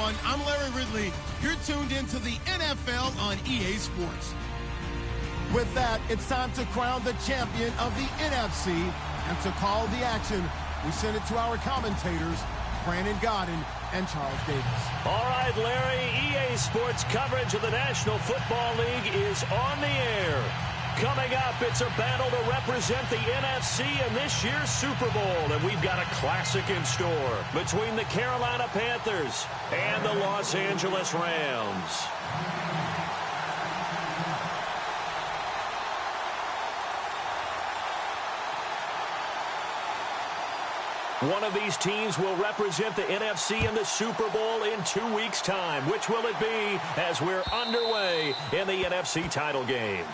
everyone. I'm Larry Ridley. You're tuned into the NFL on EA Sports. With that, it's time to crown the champion of the NFC. And to call the action, we send it to our commentators, Brandon Godden and Charles Davis. All right, Larry, EA Sports coverage of the National Football League is on the air. Coming up, it's a battle to represent the NFC in this year's Super Bowl. And we've got a classic in store between the Carolina Panthers and the Los Angeles Rams. One of these teams will represent the NFC in the Super Bowl in 2 weeks' time. Which will it be as we're underway in the NFC title game?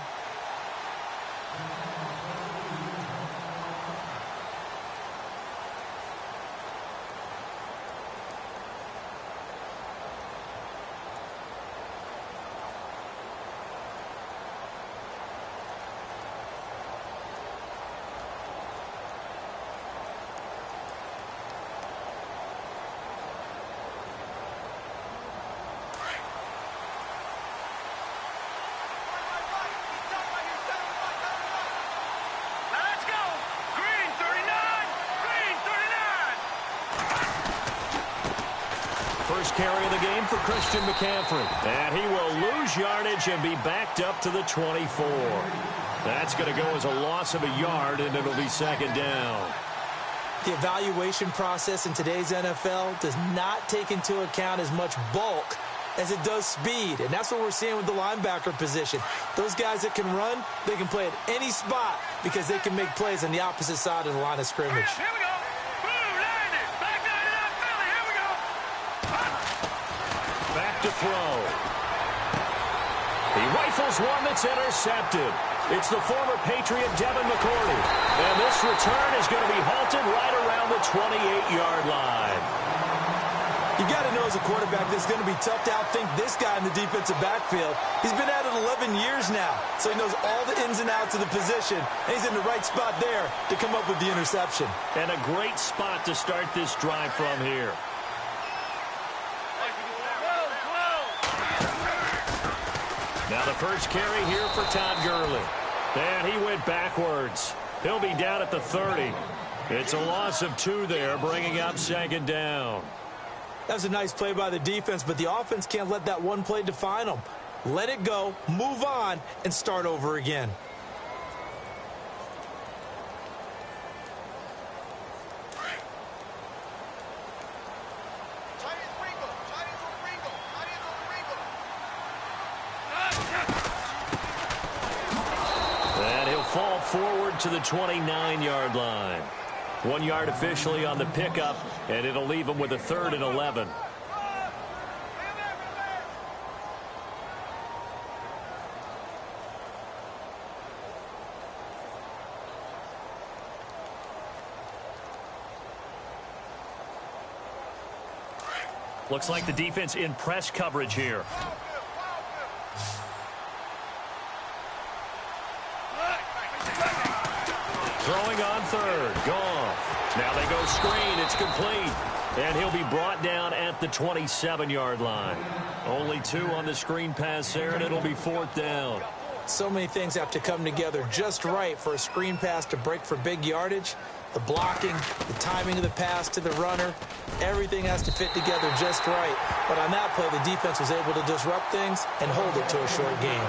First carry of the game for Christian McCaffrey. And he will lose yardage and be backed up to the 24. That's going to go as a loss of a yard, and it'll be second down. The evaluation process in today's NFL does not take into account as much bulk as it does speed. And that's what we're seeing with the linebacker position. Those guys that can run, they can play at any spot because they can make plays on the opposite side of the line of scrimmage. Here we go. Back to throw. He rifles one that's intercepted. It's the former Patriot Devin McCourty. And this return is going to be halted right around the 28-yard line. You got to know as a quarterback that it's going to be tough to outthink this guy in the defensive backfield. He's been at it 11 years now, so he knows all the ins and outs of the position. And he's in the right spot there to come up with the interception. And a great spot to start this drive from here. Now the first carry here for Todd Gurley. And he went backwards. He'll be down at the 30. It's a loss of 2 there, bringing up second down. That was a nice play by the defense, but the offense can't let that one play define them. Let it go, move on, and start over again. And he'll fall forward to the 29-yard line. 1 yard officially on the pickup, and it'll leave him with a 3rd and 11. Looks like the defense in press coverage here. Throwing on 3rd. Goff. Now they go screen. It's complete. And he'll be brought down at the 27-yard line. Only 2 on the screen pass there, and it'll be 4th down. So many things have to come together just right for a screen pass to break for big yardage. The blocking, the timing of the pass to the runner, everything has to fit together just right. But on that play, the defense was able to disrupt things and hold it to a short game.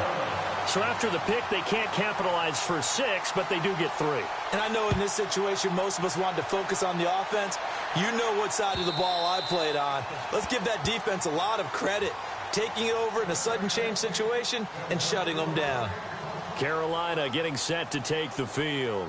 So after the pick, they can't capitalize for 6, but they do get 3. And I know in this situation, most of us wanted to focus on the offense. You know what side of the ball I played on. Let's give that defense a lot of credit, taking it over in a sudden change situation and shutting them down. Carolina getting set to take the field.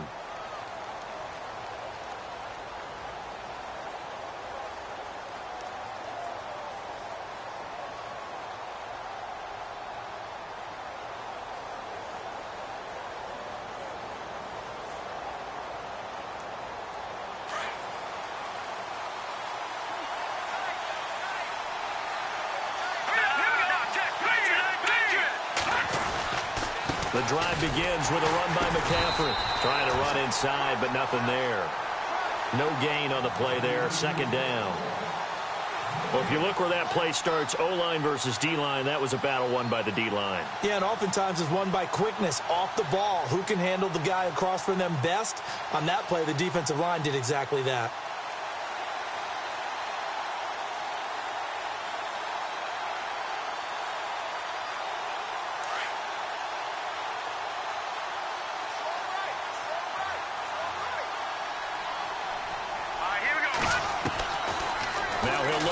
The drive begins with a run by McCaffrey. Trying to run inside, but nothing there. No gain on the play there. Second down. Well, if you look where that play starts, O-line versus D-line, that was a battle won by the D-line. Yeah, and oftentimes it's won by quickness off the ball. Who can handle the guy across from them best? On that play, the defensive line did exactly that.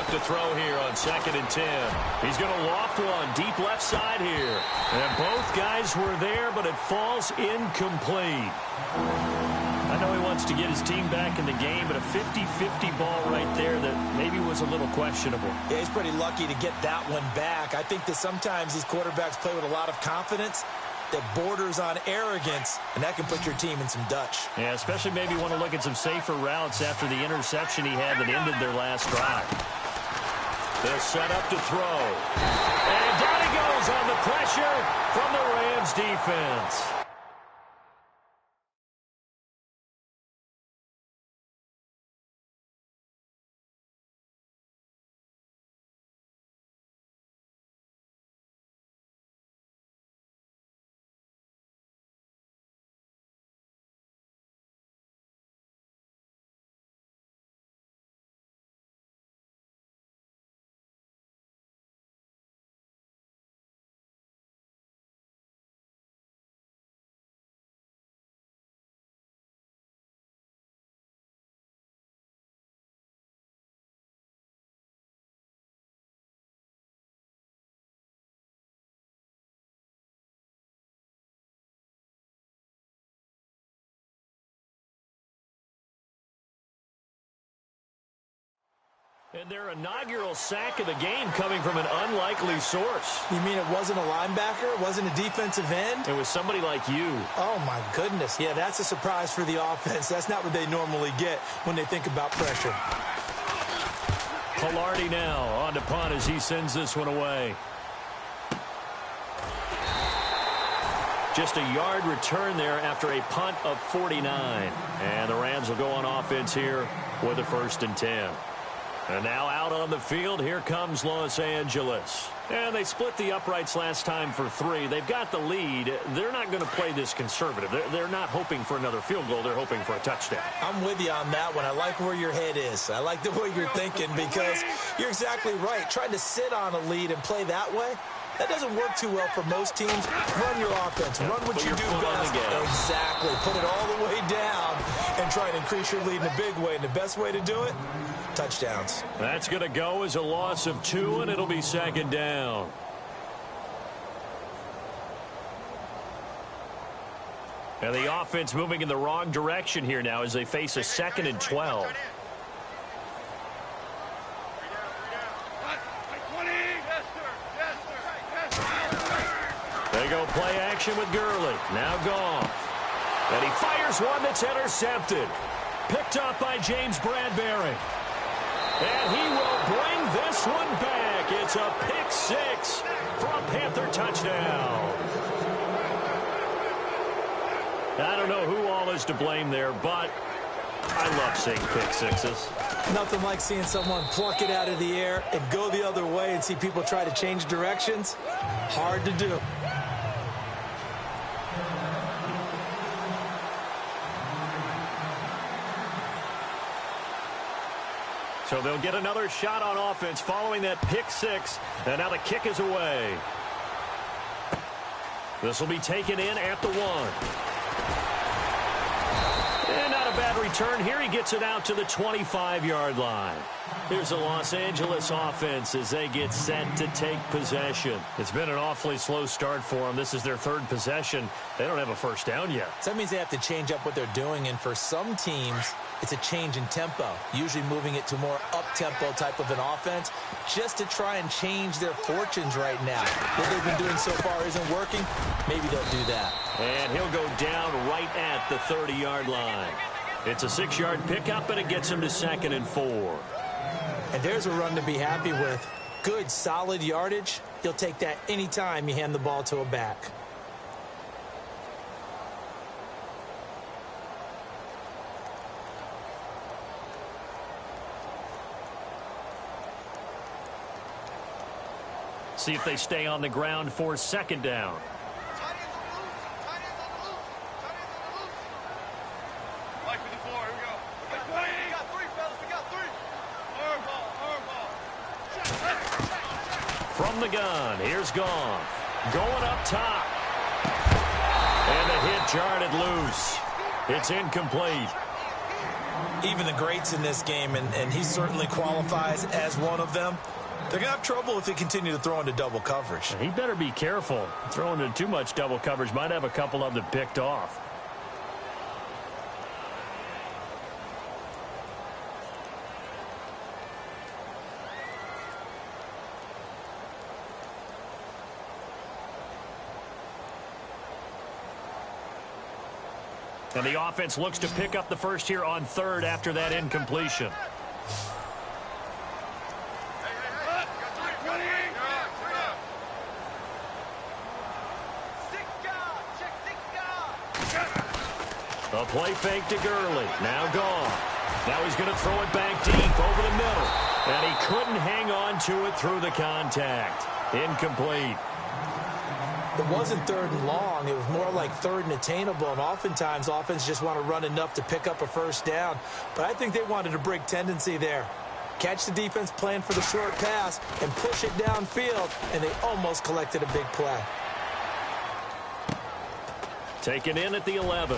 To throw here on 2nd and 10. He's going to loft one deep left side here. And both guys were there, but it falls incomplete. I know he wants to get his team back in the game, but a 50-50 ball right there that maybe was a little questionable. Yeah, he's pretty lucky to get that one back. I think that sometimes these quarterbacks play with a lot of confidence that borders on arrogance, and that can put your team in some Dutch. Yeah, especially maybe want to look at some safer routes after the interception he had that ended their last drive. They'll set up to throw. And down he goes on the pressure from the Rams defense. And their inaugural sack of the game coming from an unlikely source. You mean it wasn't a linebacker? It wasn't a defensive end? It was somebody like you. Oh, my goodness. Yeah, that's a surprise for the offense. That's not what they normally get when they think about pressure. Pilardi now on to punt as he sends this one away. Just a yard return there after a punt of 49. And the Rams will go on offense here with a 1st and 10. And now out on the field, here comes Los Angeles. And they split the uprights last time for 3. They've got the lead. They're not going to play this conservative. They're not hoping for another field goal. They're hoping for a touchdown. I'm with you on that one. I like where your head is. I like the way you're thinking because you're exactly right. Trying to sit on a lead and play that way, that doesn't work too well for most teams. Run your offense. Run what you do best. Exactly. Put it all the way down and try and increase your lead in a big way. And the best way to do it, touchdowns. That's going to go as a loss of 2, and it'll be 2nd down. And the offense moving in the wrong direction here now as they face a 2nd and 12. They go play action with Gurley. Now Goff. And he fires one that's intercepted. Picked up by James Bradbury. And he will bring this one back. It's a pick 6 for a Panther touchdown. I don't know who all is to blame there, but I love seeing pick 6s. Nothing like seeing someone pluck it out of the air and go the other way and see people try to change directions. Hard to do. So they'll get another shot on offense following that pick 6. And now the kick is away. This will be taken in at the 1. And not a bad return here. He gets it out to the 25-yard line. Here's the Los Angeles offense as they get set to take possession. It's been an awfully slow start for them. This is their 3rd possession. They don't have a first down yet. So that means they have to change up what they're doing, and for some teams, it's a change in tempo, usually moving it to more up-tempo type of an offense just to try and change their fortunes right now. What they've been doing so far isn't working. Maybe they'll do that. And he'll go down right at the 30-yard line. It's a 6-yard pickup, and it gets him to 2nd and 4. And there's a run to be happy with. Good, solid yardage. You'll take that anytime you hand the ball to a back. see if they stay on the ground for second down. From the gun, here's Conf. Going up top. And the hit jarred it loose. It's incomplete. Even the greats in this game, and he certainly qualifies as one of them, they're going to have trouble if they continue to throw into double coverage. He better be careful. Throwing into too much double coverage might have a couple of them picked off. And the offense looks to pick up the first here on third after that incompletion. A play fake to Gurley. Now gone. Now he's going to throw it back deep over the middle. And he couldn't hang on to it through the contact. Incomplete. It wasn't third and long. It was more like third and attainable, and oftentimes offense just want to run enough to pick up a first down. But I think they wanted a break tendency there. Catch the defense plan for the short pass and push it downfield, and they almost collected a big play. Taken in at the 11.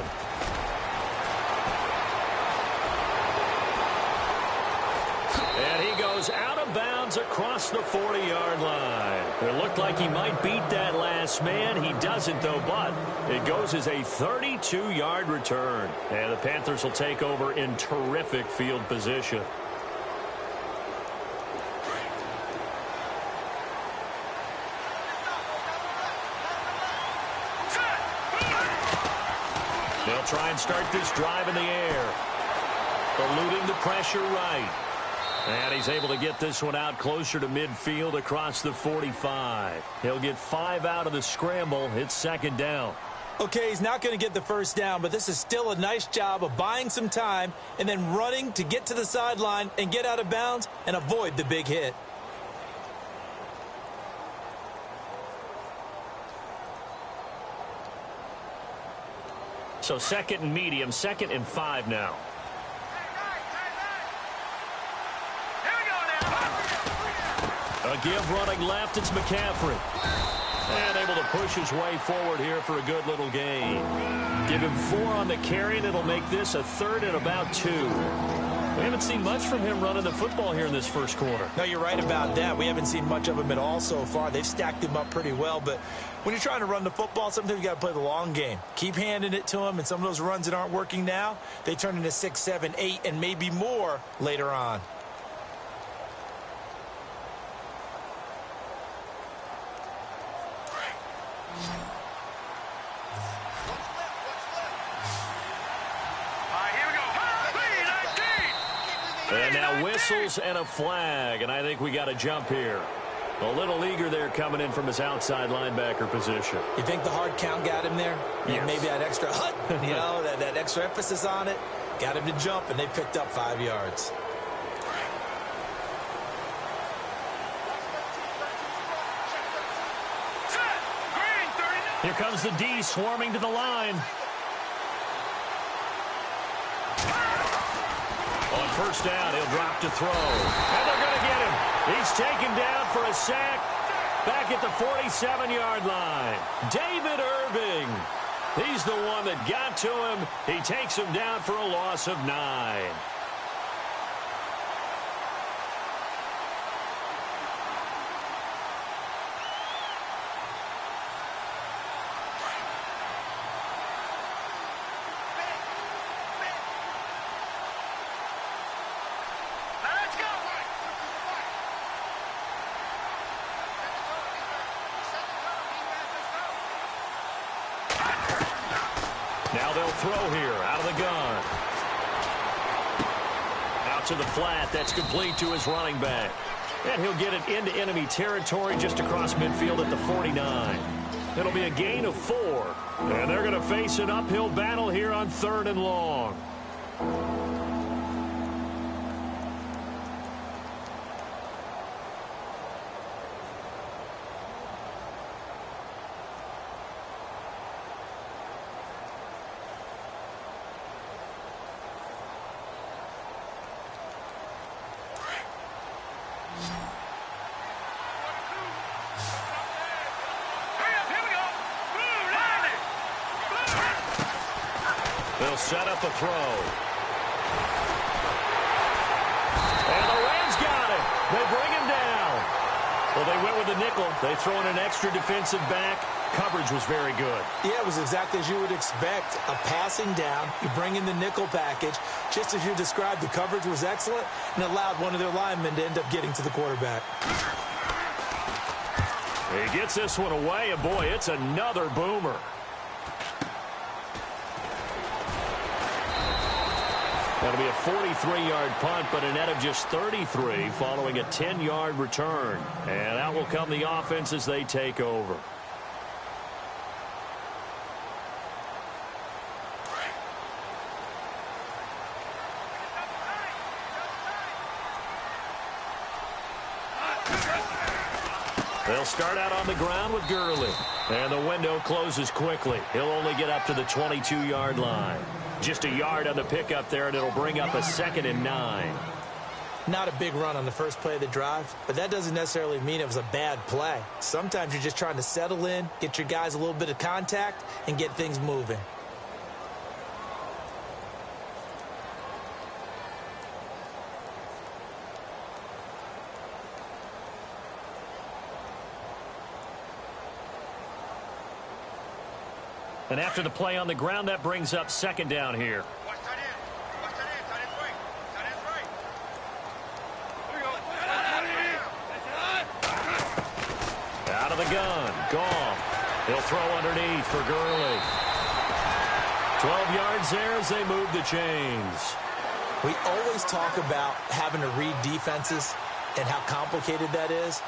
And he goes out of bounds across the 40-yard line. It looked like he might beat that last man. He doesn't, though, but it goes as a 32-yard return. And the Panthers will take over in terrific field position. They'll try and start this drive in the air. Eluding the pressure right. And he's able to get this one out closer to midfield across the 45. He'll get 5 out of the scramble. It's second down. Okay, he's not going to get the first down, but this is still a nice job of buying some time and then running to get to the sideline and get out of bounds and avoid the big hit. So second and medium, 2nd and 5 now. A give running left, it's McCaffrey. And able to push his way forward here for a good little gain. Give him 4 on the carry, and it'll make this a 3rd and about 2. We haven't seen much from him running the football here in this first quarter. No, you're right about that. We haven't seen much of him at all so far. They've stacked him up pretty well, but when you're trying to run the football, sometimes you got to play the long game. Keep handing it to him, and some of those runs that aren't working now, they turn into 6, 7, 8, and maybe more later on. And now whistles and a flag, and I think we got a jump here. A little eager there coming in from his outside linebacker position. You think the hard count got him there? Yes. Maybe that extra hut, you know, that extra emphasis on it, got him to jump, and they picked up 5 yards. Here comes the D swarming to the line. On first down, he'll drop to throw. And they're going to get him. He's taken down for a sack back at the 47-yard line. David Irving. He's the one that got to him. He takes him down for a loss of 9. Now they'll throw here out of the gun. Out to the flat. That's complete to his running back. And he'll get it into enemy territory just across midfield at the 49. It'll be a gain of 4. And they're going to face an uphill battle here on 3rd and long. They'll set up a throw. And the Rams got it. They bring him down. Well, they went with the nickel. They throw in an extra defensive back. Coverage was very good. Yeah, it was exactly as you would expect. A passing down. You bring in the nickel package. Just as you described, the coverage was excellent and allowed one of their linemen to end up getting to the quarterback. He gets this one away, and boy, it's another boomer. That'll be a 43-yard punt, but a net of just 33 following a 10-yard return. And out will come the offense as they take over. They'll start out on the ground with Gurley. And the window closes quickly. He'll only get up to the 22-yard line. Just a yard on the pickup there, and it'll bring up a 2nd and 9. Not a big run on the first play of the drive, but that doesn't necessarily mean it was a bad play. Sometimes you're just trying to settle in, get your guys a little bit of contact, and get things moving. And after the play on the ground, that brings up 2nd down here. Out of the gun, Conf. He'll throw underneath for Gurley. 12 yards there as they move the chains. We always talk about having to read defenses and how complicated that is.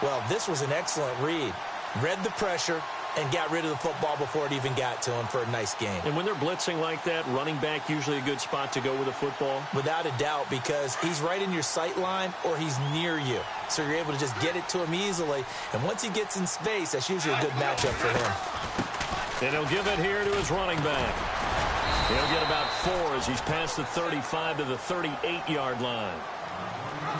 Well, this was an excellent read. Read the pressure and got rid of the football before it even got to him for a nice gain. And when they're blitzing like that, running back usually a good spot to go with a football? Without a doubt, because he's right in your sight line or he's near you. So you're able to just get it to him easily. And once he gets in space, that's usually a good matchup for him. And he'll give it here to his running back. He'll get about 4 as he's past the 35 to the 38-yard line.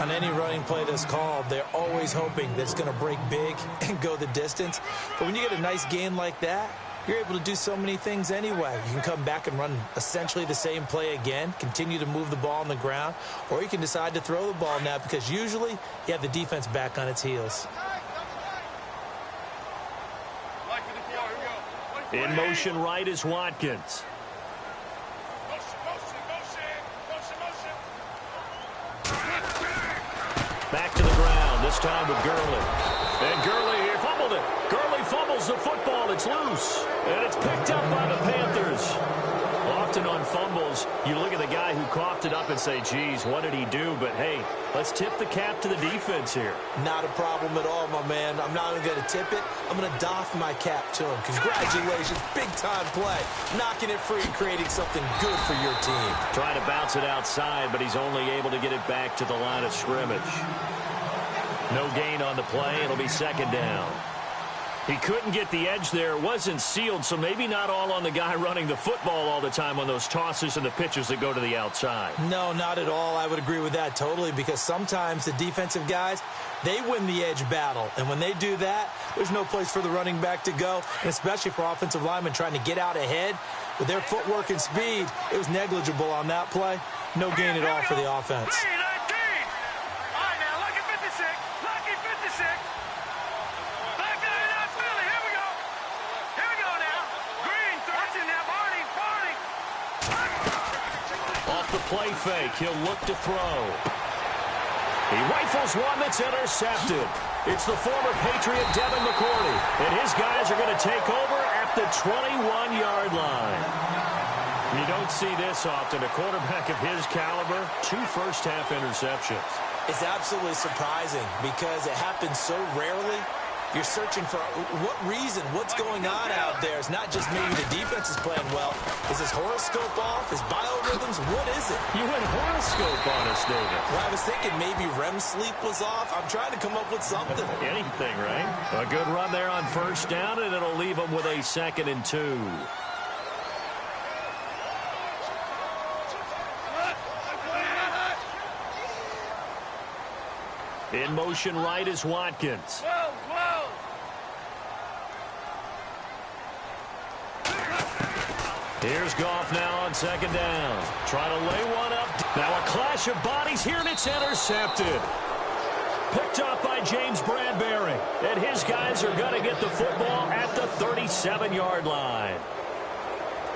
On any running play that's called, they're always hoping that it's going to break big and go the distance. But when you get a nice gain like that, you're able to do so many things anyway. You can come back and run essentially the same play again, continue to move the ball on the ground, or you can decide to throw the ball now because usually you have the defense back on its heels. In motion right is Watkins. Back to the ground, this time with Gurley. And Gurley here fumbled it. Gurley fumbles the football. It's loose. And it's picked up by the Panthers. Often on fumbles, you look at the guy who coughed it up and say, geez, what did he do? But, hey, let's tip the cap to the defense here. Not a problem at all, my man. I'm not even going to tip it. I'm going to doff my cap to him. Congratulations. Big-time play. Knocking it free and creating something good for your team. Trying to bounce it outside, but he's only able to get it back to the line of scrimmage. No gain on the play. It'll be 2nd down. He couldn't get the edge there. It wasn't sealed, so maybe not all on the guy running the football all the time on those tosses and the pitches that go to the outside. No, not at all. I would agree with that totally because sometimes the defensive guys, they win the edge battle. And when they do that, there's no place for the running back to go, and especially for offensive linemen trying to get out ahead. With their footwork and speed, it was negligible on that play. No gain at all for the offense. Play fake. He'll look to throw. He rifles one that's intercepted. It's the former Patriot Devin McCourty, and his guys are going to take over at the 21-yard line. You don't see this often. A quarterback of his caliber, 2 first-half interceptions. It's absolutely surprising because it happens so rarely. You're searching for what reason, what's going on out there. It's not just maybe the defense is playing well. Is his horoscope off? His biorhythms? What is it? You went horoscope on us, David. Well, I was thinking maybe REM sleep was off. I'm trying to come up with something. Anything, right? A good run there on 1st down, and it'll leave him with a 2nd and 2. In motion right is Watkins. Here's Goff now on second down. Trying to lay one up. Now a clash of bodies here, and it's intercepted. Picked up by James Bradbury. And his guys are going to get the football at the 37-yard line.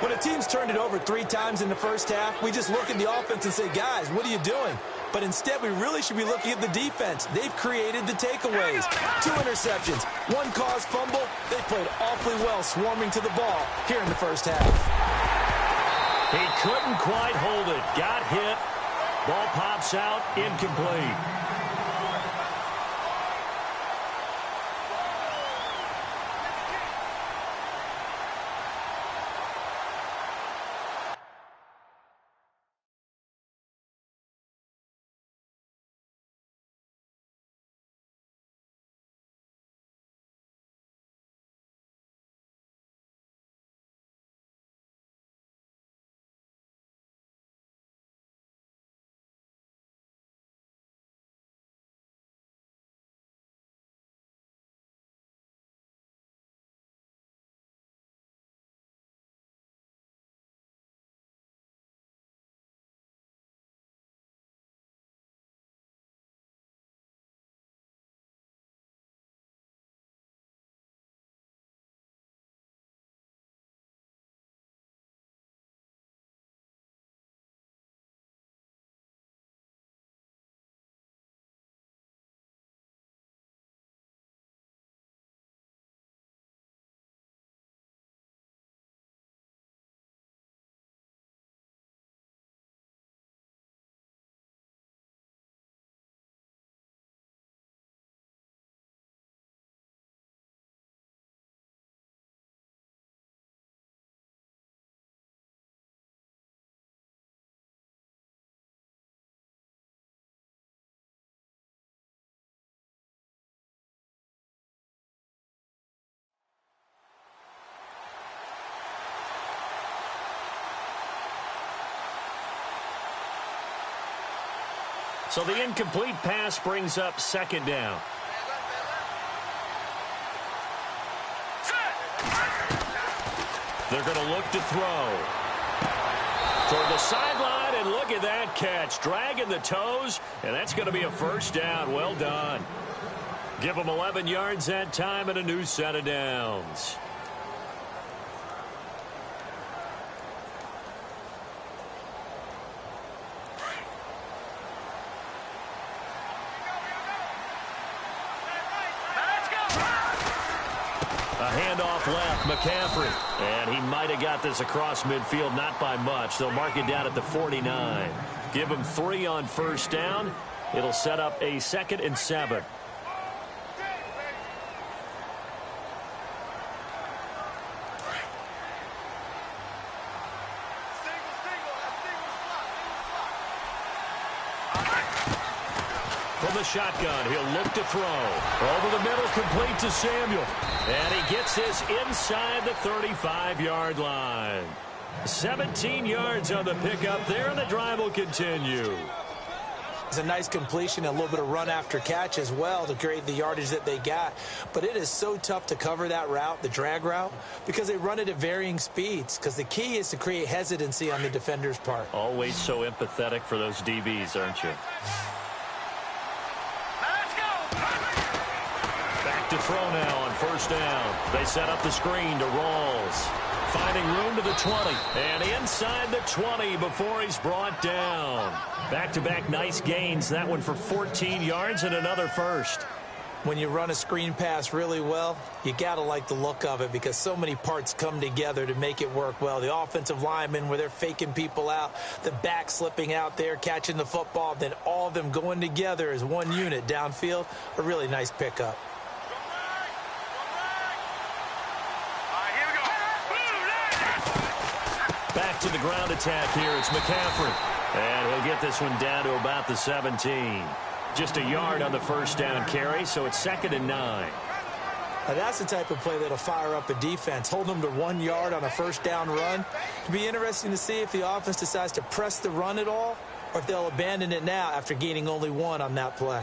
When a team's turned it over 3 times in the first half, we just look at the offense and say, guys, what are you doing? But instead, we really should be looking at the defense. They've created the takeaways. 2 interceptions, 1 caused fumble. They played awfully well swarming to the ball here in the first half. He couldn't quite hold it. Got hit. Ball pops out, incomplete. So the incomplete pass brings up second down. They're going to look to throw. Toward the sideline, and look at that catch. Dragging the toes, and that's going to be a first down. Well done. Give them 11 yards that time and a new set of downs. Handoff left, McCaffrey. And he might have got this across midfield, not by much. They'll mark it down at the 49. Give him 3 on first down. It'll set up a 2nd and 7. From the shotgun, he'll look to throw. Over the middle, complete to Samuel. And he gets this inside the 35-yard line. 17 yards on the pickup there, and the drive will continue. It's a nice completion, a little bit of run after catch as well to create the yardage that they got. But it is so tough to cover that route, the drag route, because they run it at varying speeds. Because the key is to create hesitancy on the defender's part. Always so empathetic for those DBs, aren't you? To throw now on first down. They set up the screen to Rawls. Finding room to the 20. And inside the 20 before he's brought down. Back-to-back nice gains. That one for 14 yards and another first. When you run a screen pass really well, you got to like the look of it because so many parts come together to make it work well. The offensive linemen where they're faking people out, the back slipping out there, catching the football, then all of them going together as one unit downfield. A really nice pickup. Back to the ground attack here. It's McCaffrey. And he'll get this one down to about the 17. Just a yard on the first down carry, so it's 2nd and 9. Now that's the type of play that'll fire up a defense. Hold them to 1 yard on a first down run. It'll be interesting to see if the offense decides to press the run at all or if they'll abandon it now after gaining only 1 on that play.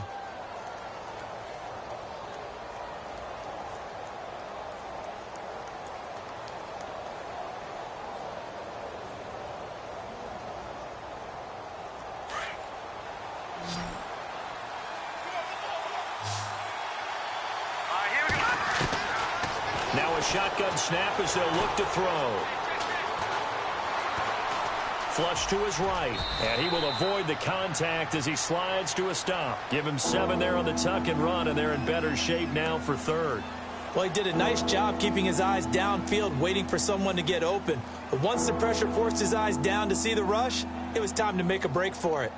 Now a shotgun snap as they'll look to throw. Flush to his right, and he will avoid the contact as he slides to a stop. Give him 7 there on the tuck and run, and they're in better shape now for third. Well, he did a nice job keeping his eyes downfield, waiting for someone to get open. But once the pressure forced his eyes down to see the rush, it was time to make a break for it.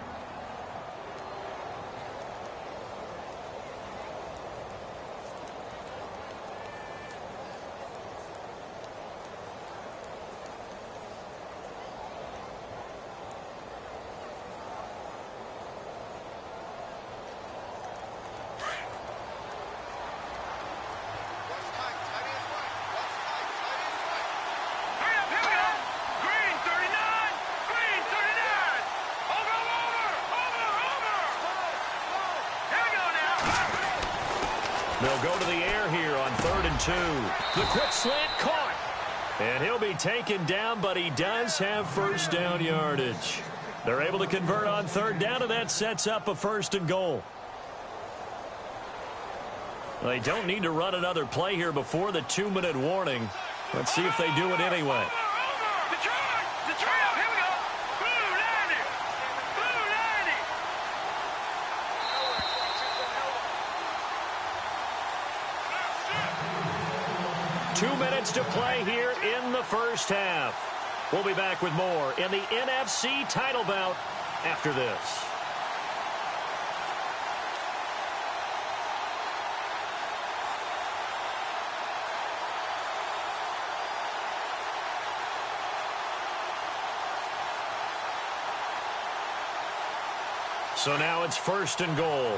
They'll go to the air here on 3rd and 2. The quick slant caught. And he'll be taken down, but he does have first down yardage. They're able to convert on 3rd down, and that sets up a 1st and goal. They don't need to run another play here before the 2-minute warning. Let's see if they do it anyway. 2 minutes to play here in the first half. We'll be back with more in the NFC title bout after this. So now it's 1st and goal.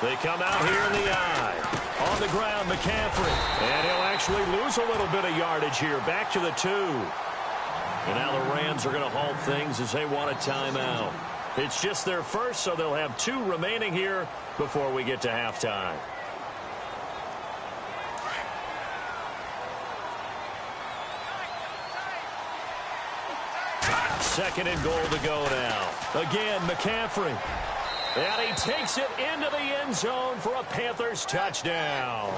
They come out here in the eye. On the ground, McCaffrey. And he'll actually lose a little bit of yardage here. Back to the 2. And now the Rams are going to halt things as they want a timeout. It's just their first, so they'll have 2 remaining here before we get to halftime. Second and goal to go now. Again, McCaffrey. And he takes it into the end zone for a Panthers touchdown.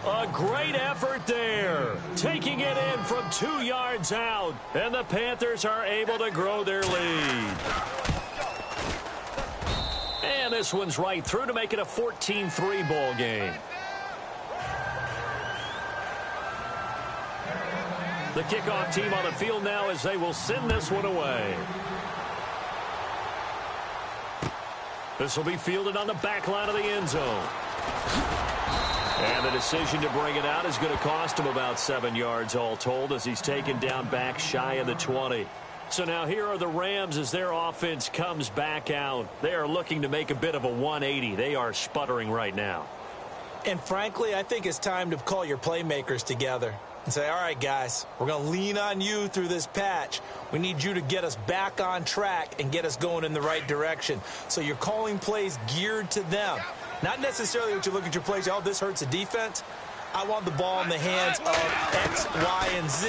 A great effort there. Taking it in from 2 yards out. And the Panthers are able to grow their lead. And this one's right through to make it a 14-3 ball game. The kickoff team on the field now as they will send this one away. This will be fielded on the back line of the end zone. And the decision to bring it out is going to cost him about 7 yards all told as he's taken down back shy of the 20. So now here are the Rams as their offense comes back out. They are looking to make a bit of a 180. They are sputtering right now. And frankly, I think it's time to call your playmakers together and say, all right, guys, we're going to lean on you through this patch. We need you to get us back on track and get us going in the right direction. So you're calling plays geared to them. Not necessarily what you look at your plays, oh, this hurts the defense. I want the ball in the hands of X, Y, and Z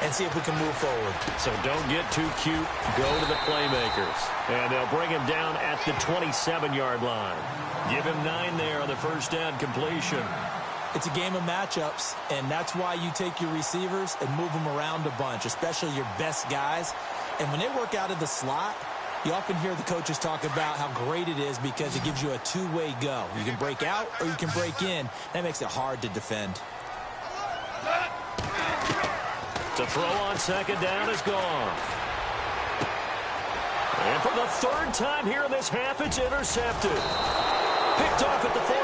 and see if we can move forward. So don't get too cute. Go to the playmakers. And they'll bring him down at the 27-yard line. Give him 9 there on the first down completion. It's a game of matchups, and that's why you take your receivers and move them around a bunch, especially your best guys. And when they work out of the slot, you often hear the coaches talk about how great it is because it gives you a two-way go. You can break out or you can break in. That makes it hard to defend. To throw on second down is gone. And for the 3rd time here in this half, it's intercepted. Picked off at the 48.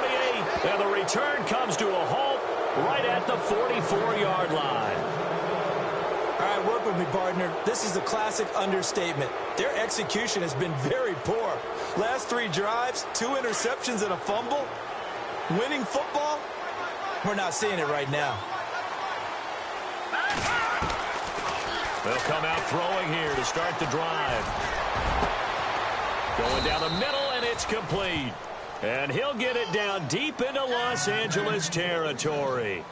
And the return comes to a halt right at the 44-yard line. All right, work with me, partner. This is a classic understatement. Their execution has been very poor. Last 3 drives, 2 interceptions and a fumble. Winning football? We're not seeing it right now. They'll come out throwing here to start the drive. Going down the middle, and it's complete. And he'll get it down deep into Los Angeles territory.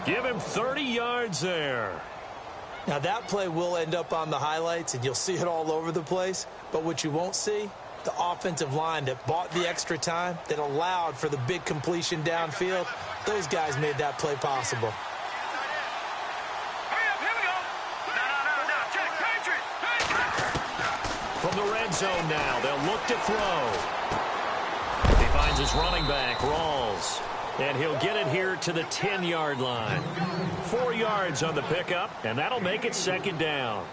Give him 30 yards there. Now, that play will end up on the highlights, and you'll see it all over the place. But what you won't see, the offensive line that bought the extra time, that allowed for the big completion downfield, those guys made that play possible. From the red zone now, they'll look to throw. He finds his running back, Rawls. And he'll get it here to the 10-yard line. 4 yards on the pickup, and that'll make it second down.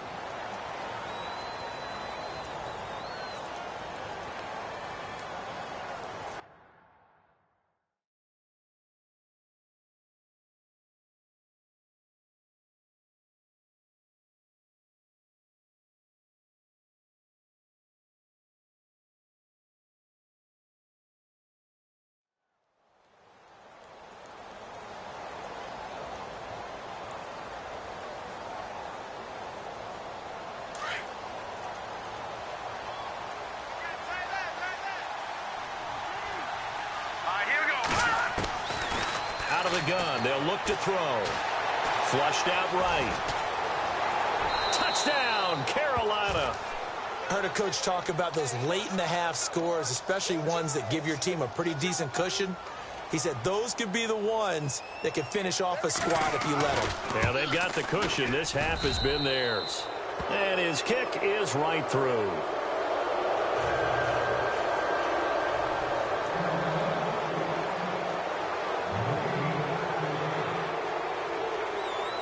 Out of the gun, they'll look to throw. Flushed out right. Touchdown, Carolina. I heard a coach talk about those late-in-the-half scores, especially ones that give your team a pretty decent cushion. He said those could be the ones that can finish off a squad if you let them. Yeah, they've got the cushion. This half has been theirs. And his kick is right through.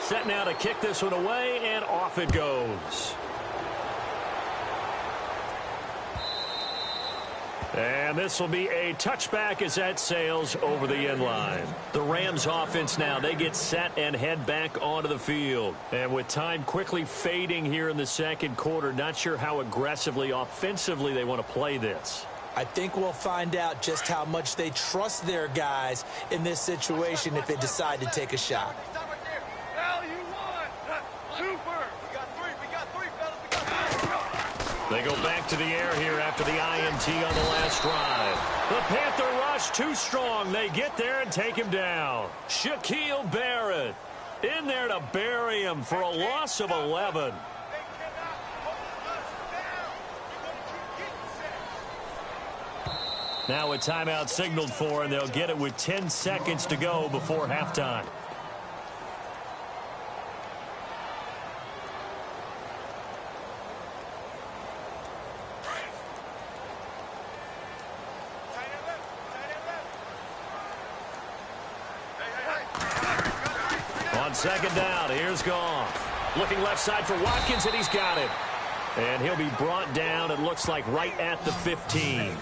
Set now to kick this one away, and off it goes. And this will be a touchback as that sails over the end line. The Rams offense now, they get set and head back onto the field. And with time quickly fading here in the second quarter, not sure how aggressively, offensively they want to play this. I think we'll find out just how much they trust their guys in this situation if they decide to take a shot. They go back to the air here after the INT on the last drive. The Panther rush too strong. They get there and take him down. Shaquille Barrett in there to bury him for a loss of 11. Now a timeout signaled for, and they'll get it with 10 seconds to go before halftime. On second down, here's Goff. Looking left side for Watkins, and he's got him. And he'll be brought down, it looks like, right at the 15.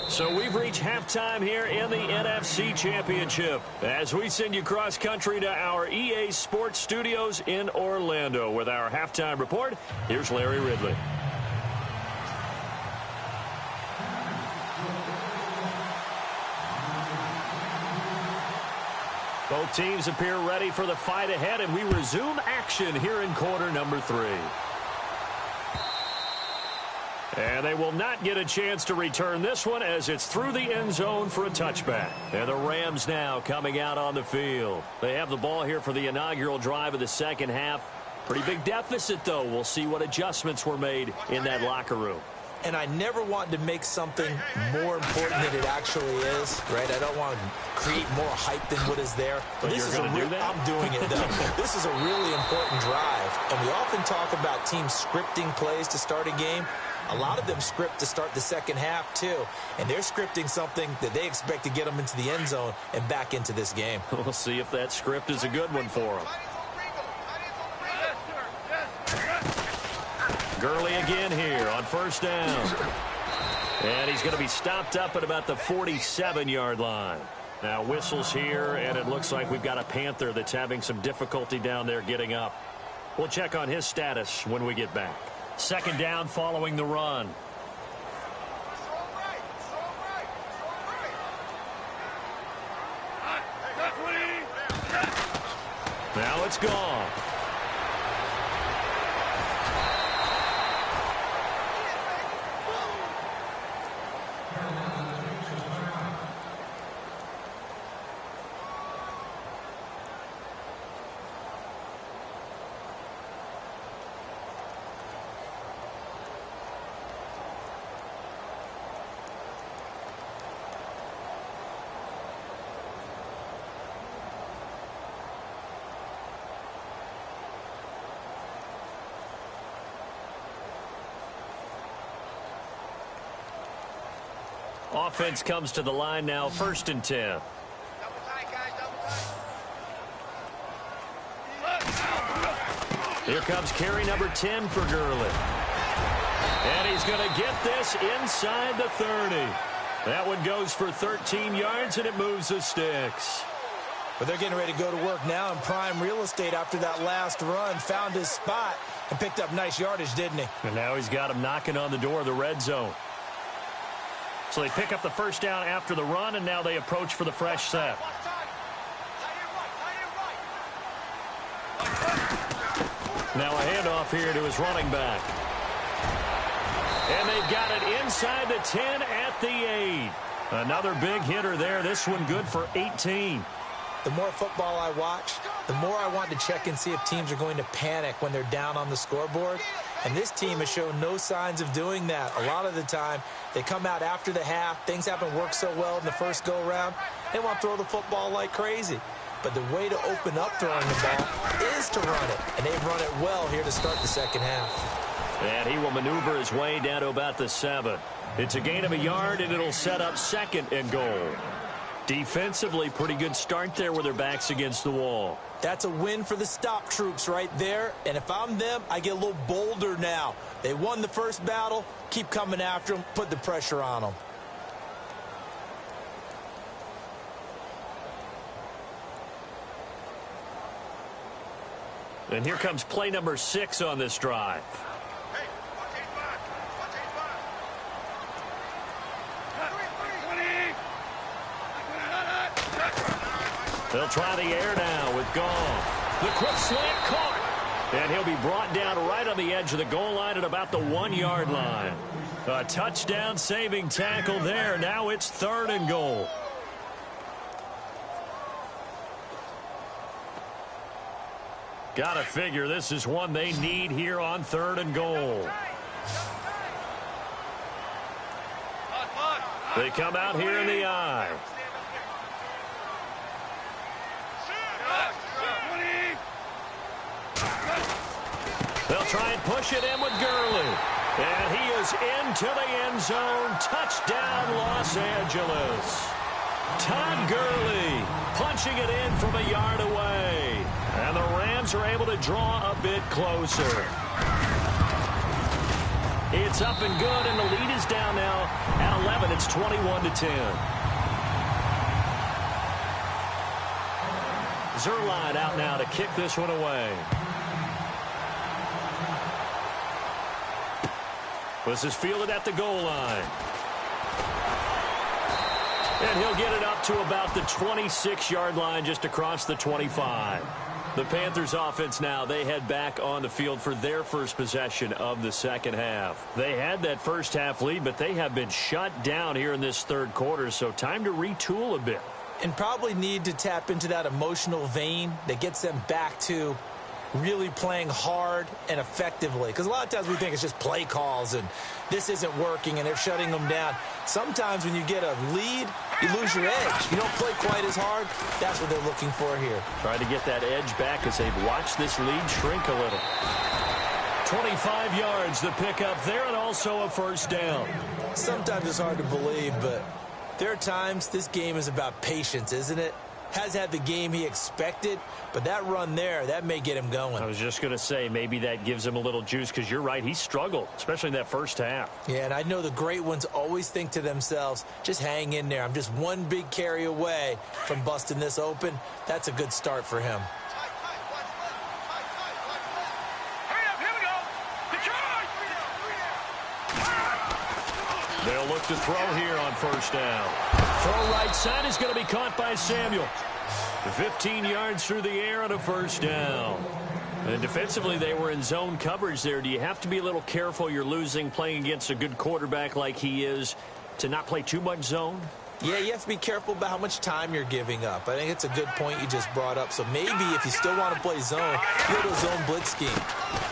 So we've reached halftime here in the NFC Championship. As we send you cross-country to our EA Sports Studios in Orlando with our halftime report, here's Larry Ridley. Both teams appear ready for the fight ahead, and we resume action here in quarter number 3. And they will not get a chance to return this one as it's through the end zone for a touchback. And the Rams now coming out on the field. They have the ball here for the inaugural drive of the second half. Pretty big deficit, though. We'll see what adjustments were made in that locker room. And I never want to make something more important than it actually is, right? I don't want to create more hype than what is there. But this is I'm doing it, though. This is a really important drive. And we often talk about teams scripting plays to start a game. A lot of them script to start the second half, too. And they're scripting something that they expect to get them into the end zone and back into this game. We'll see if that script is a good one for them. Gurley again here on first down. And he's going to be stopped up at about the 47-yard line. Now whistles here, and it looks like we've got a Panther that's having some difficulty down there getting up. We'll check on his status when we get back. Second down following the run. Now it's gone. Offense comes to the line now, 1st and 10. Here comes carry number 10 for Gurley. And he's going to get this inside the 30. That one goes for 13 yards, and it moves the sticks. But they're getting ready to go to work now in prime real estate after that last run. Found his spot and picked up nice yardage, didn't he? And now he's got him knocking on the door of the red zone. So they pick up the first down after the run, and now they approach for the fresh set. Now a handoff here to his running back. And they've got it inside the 10 at the 8. Another big hitter there. This one good for 18. The more football I watch, the more I want to check and see if teams are going to panic when they're down on the scoreboard. And this team has shown no signs of doing that. A lot of the time, they come out after the half. Things haven't worked so well in the first go-around. They want to throw the football like crazy. But the way to open up throwing the ball is to run it. And they've run it well here to start the second half. And he will maneuver his way down to about the 7. It's a gain of a yard, and it'll set up 2nd and goal. Defensively, pretty good start there with their backs against the wall. That's a win for the stop troops right there. And if I'm them, I get a little bolder now. They won the first battle. Keep coming after them. Put the pressure on them. And here comes play number 6 on this drive. They'll try the air now with Goff. The quick slant caught. And he'll be brought down right on the edge of the goal line at about the 1-yard line. A touchdown saving tackle there. Now it's 3rd and goal. Gotta figure this is one they need here on 3rd and goal. They come out here in the eye. They'll try and push it in with Gurley. And he is into the end zone. Touchdown, Los Angeles. Todd Gurley punching it in from a yard away. And the Rams are able to draw a bit closer. It's up and good, and the lead is down now at 11. It's 21-10. Zerline out now to kick this one away. This is fielded at the goal line. And he'll get it up to about the 26-yard line, just across the 25. The Panthers offense now, they head back on the field for their first possession of the second half. They had that first half lead, but they have been shut down here in this third quarter, so time to retool a bit. And probably need to tap into that emotional vein that gets them back to really playing hard and effectively. Because a lot of times we think it's just play calls and this isn't working and they're shutting them down. Sometimes when you get a lead, you lose your edge. You don't play quite as hard. That's what they're looking for here. Trying to get that edge back as they've watched this lead shrink a little. 25 yards the pickup there, and also a first down. Sometimes it's hard to believe, but there are times this game is about patience, isn't it? Has had the game he expected, but that run there, that may get him going. I was just going to say, maybe that gives him a little juice, because you're right, he struggled, especially in that first half. Yeah, and I know the great ones always think to themselves, just hang in there. I'm just one big carry away from busting this open. That's a good start for him. They'll look to throw here on first down. Throw right side is going to be caught by Samuel. 15 yards through the air and a first down. And defensively, they were in zone coverage there. Do you have to be a little careful? You're losing playing against a good quarterback like he is to not play too much zone? Yeah, you have to be careful about how much time you're giving up. I think it's a good point you just brought up. So maybe if you still want to play zone, go to a zone blitz scheme.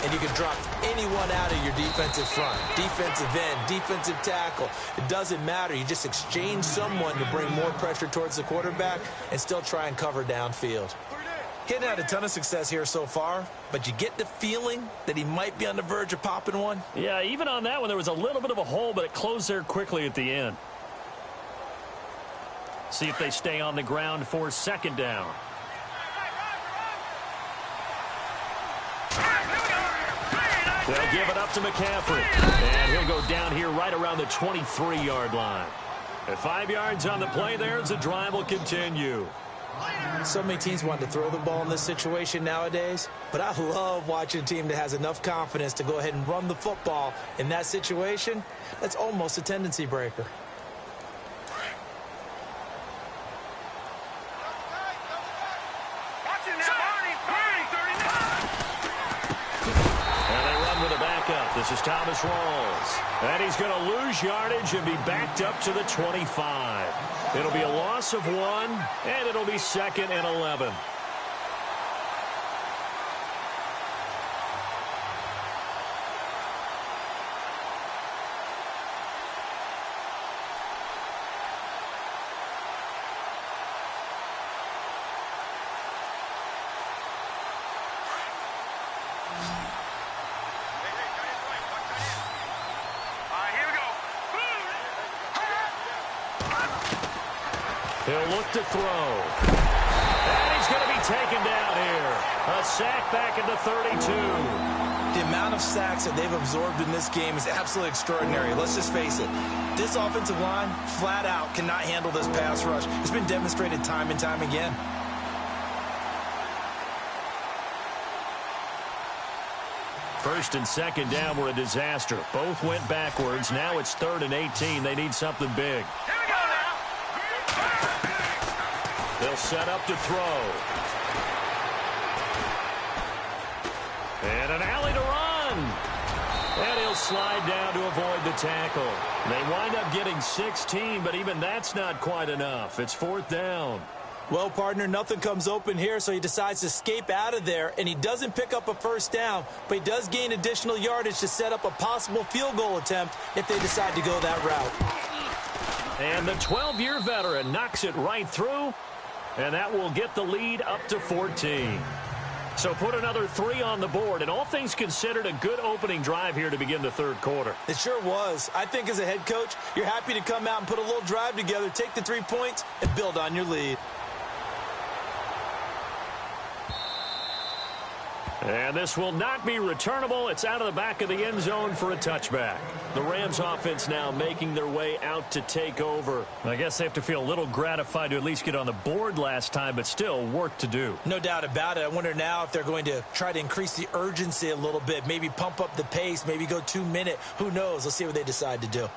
And you can drop anyone out of your defensive front. Defensive end, defensive tackle. It doesn't matter. You just exchange someone to bring more pressure towards the quarterback and still try and cover downfield. He hasn't had a ton of success here so far, but you get the feeling that he might be on the verge of popping one. Yeah, even on that one, there was a little bit of a hole, but it closed there quickly at the end. See if they stay on the ground for second down. They'll give it up to McCaffrey. And he'll go down here right around the 23-yard line. At 5 yards on the play there, the drive will continue. So many teams want to throw the ball in this situation nowadays, but I love watching a team that has enough confidence to go ahead and run the football in that situation. That's almost a tendency breaker. This is Thomas Rawls. And he's going to lose yardage and be backed up to the 25. It'll be a loss of 1, and it'll be 2nd and 11. He'll look to throw. And he's going to be taken down here. A sack back at the 32. The amount of sacks that they've absorbed in this game is absolutely extraordinary. Let's just face it. This offensive line, flat out, cannot handle this pass rush. It's been demonstrated time and time again. First and second down were a disaster. Both went backwards. Now it's 3rd and 18. They need something big. They'll set up to throw. And an alley to run. And he'll slide down to avoid the tackle. They wind up getting 16, but even that's not quite enough. It's 4th down. Well, partner, nothing comes open here, so he decides to escape out of there, and he doesn't pick up a first down, but he does gain additional yardage to set up a possible field goal attempt if they decide to go that route. And the 12-year veteran knocks it right through. And that will get the lead up to 14. So put another 3 on the board. And all things considered, a good opening drive here to begin the 3rd quarter. It sure was. I think as a head coach, you're happy to come out and put a little drive together, take the 3 points, and build on your lead. And this will not be returnable. It's out of the back of the end zone for a touchback. The Rams offense now making their way out to take over. I guess they have to feel a little gratified to at least get on the board last time, but still work to do. No doubt about it. I wonder now if they're going to try to increase the urgency a little bit, maybe pump up the pace, maybe go 2-minute. Who knows? Let's see what they decide to do.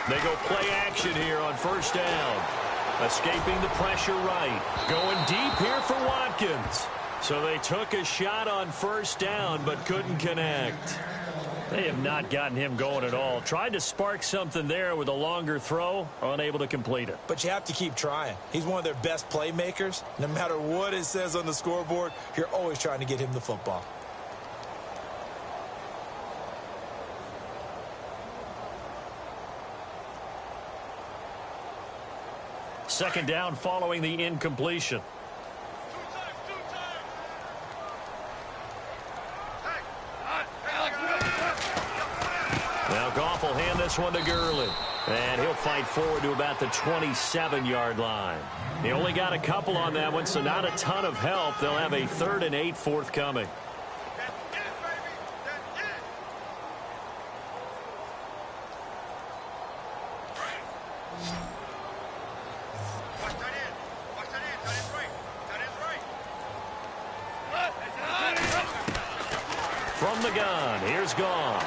They go play action here on first down. Escaping the pressure right. Going deep here for Watkins. So they took a shot on first down but couldn't connect. They have not gotten him going at all. Tried to spark something there with a longer throw. Unable to complete it. But you have to keep trying. He's one of their best playmakers. No matter what it says on the scoreboard, you're always trying to get him the football. Second down following the incompletion. Now Goff will hand this one to Gurley. And he'll fight forward to about the 27-yard line. He only got a couple on that one, so not a ton of help. They'll have a 3rd and 8 forthcoming. From the gun, here's Goff.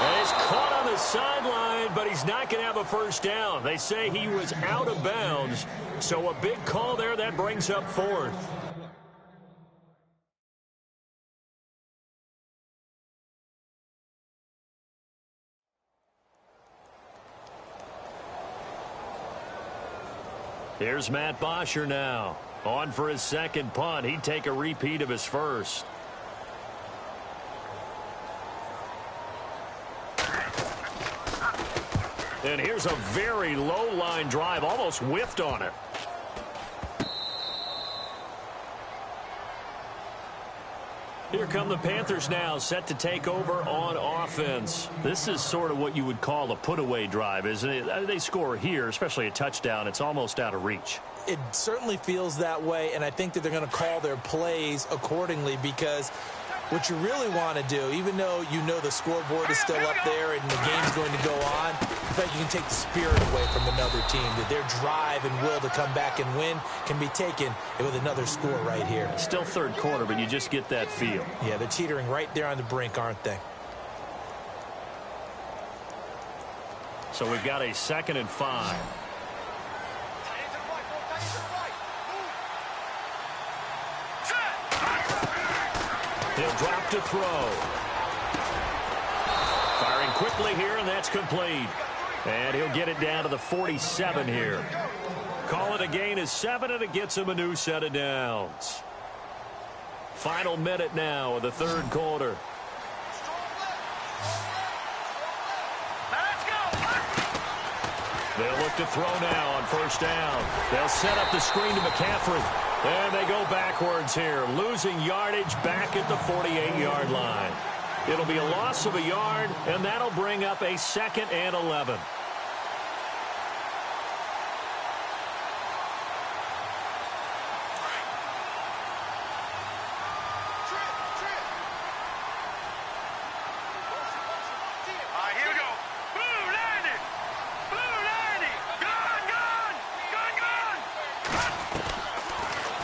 And he's caught on the sideline, but he's not going to have a first down. They say he was out of bounds, so a big call there that brings up 4th. Here's Matt Bosher now. On for his second punt. He'd take a repeat of his first. And here's a very low line drive, almost whiffed on it. Here come the Panthers now, set to take over on offense. This is sort of what you would call a put-away drive, isn't it? They score here, especially a touchdown. It's almost out of reach. It certainly feels that way, and I think that they're going to call their plays accordingly, because what you really want to do, even though you know the scoreboard is still up there and the game's going to go on, in fact, you can take the spirit away from another team, that their drive and will to come back and win can be taken with another score right here. Still third quarter, but you just get that feel. Yeah, they're teetering right there on the brink, aren't they? So we've got a 2nd and 5. He'll drop to throw. Firing quickly here, and that's complete. And he'll get it down to the 47 here. Call it a gain of 7, and it gets him a new set of downs. Final minute now of the third quarter. They'll look to throw now on first down. They'll set up the screen to McCaffrey. And they go backwards here, losing yardage back at the 48-yard line. It'll be a loss of a yard, and that'll bring up a 2nd and 11.